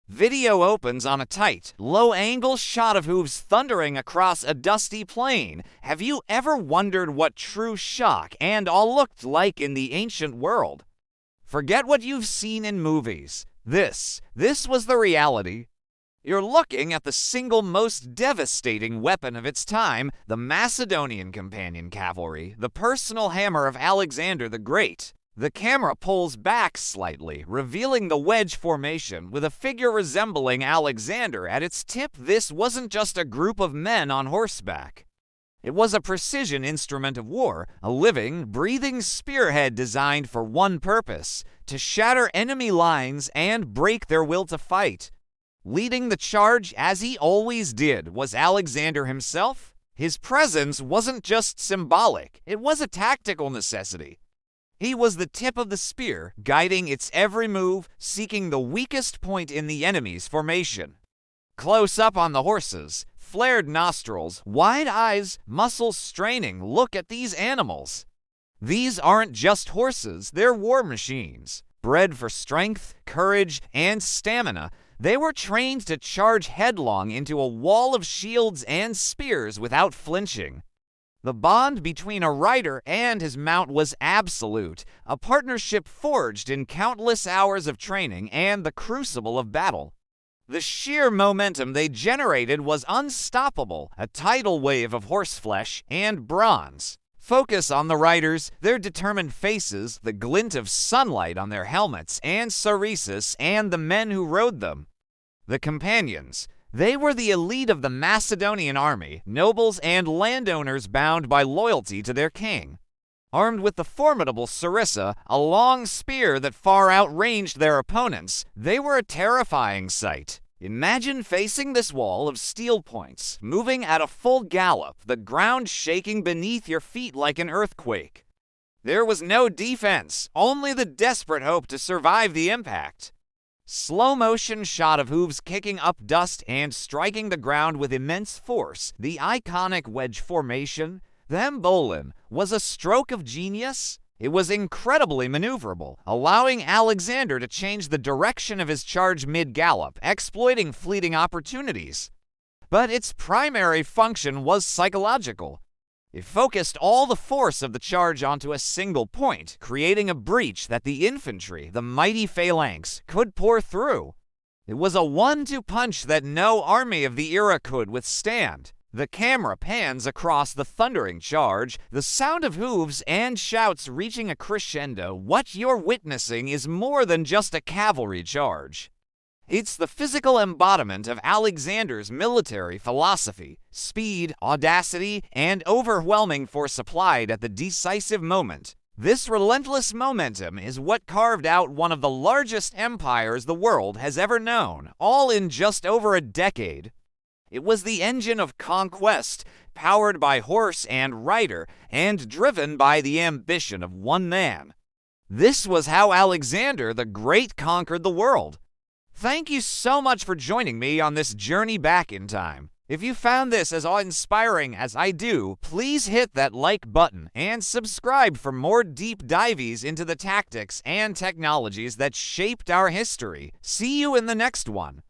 Video opens on a tight, low-angle shot of hooves thundering across a dusty plain. Have you ever wondered what true shock and awe looked like in the ancient world? Forget what you've seen in movies. This was the reality. You're looking at the single most devastating weapon of its time, the Macedonian companion cavalry, the personal hammer of Alexander the Great. The camera pulls back slightly, revealing the wedge formation with a figure resembling Alexander at its tip. This wasn't just a group of men on horseback. It was a precision instrument of war, a living, breathing spearhead designed for one purpose: to shatter enemy lines and break their will to fight. Leading the charge, as he always did, was Alexander himself. His presence wasn't just symbolic, it was a tactical necessity. He was the tip of the spear, guiding its every move, seeking the weakest point in the enemy's formation. Close up on the horses, flared nostrils, wide eyes, muscles straining. Look at these animals. These aren't just horses, they're war machines. Bred for strength, courage, and stamina, they were trained to charge headlong into a wall of shields and spears without flinching. The bond between a rider and his mount was absolute, a partnership forged in countless hours of training and the crucible of battle. The sheer momentum they generated was unstoppable, a tidal wave of horseflesh and bronze. Focus on the riders, their determined faces, the glint of sunlight on their helmets, and Ceresus and the men who rode them. The companions. They were the elite of the Macedonian army, nobles and landowners bound by loyalty to their king. Armed with the formidable sarissa, a long spear that far outranged their opponents, they were a terrifying sight. Imagine facing this wall of steel points, moving at a full gallop, the ground shaking beneath your feet like an earthquake. There was no defense, only the desperate hope to survive the impact. Slow-motion shot of hooves kicking up dust and striking the ground with immense force. The iconic wedge formation, the embolin, was a stroke of genius. It was incredibly maneuverable, allowing Alexander to change the direction of his charge mid-gallop, exploiting fleeting opportunities. But its primary function was psychological. It focused all the force of the charge onto a single point, creating a breach that the infantry, the mighty phalanx, could pour through. It was a one-two punch that no army of the era could withstand. The camera pans across the thundering charge, the sound of hooves and shouts reaching a crescendo. What you're witnessing is more than just a cavalry charge. It's the physical embodiment of Alexander's military philosophy: speed, audacity, and overwhelming force applied at the decisive moment. This relentless momentum is what carved out one of the largest empires the world has ever known, all in just over a decade. It was the engine of conquest, powered by horse and rider, and driven by the ambition of one man. This was how Alexander the Great conquered the world. Thank you so much for joining me on this journey back in time. If you found this as awe-inspiring as I do, please hit that like button and subscribe for more deep dives into the tactics and technologies that shaped our history. See you in the next one.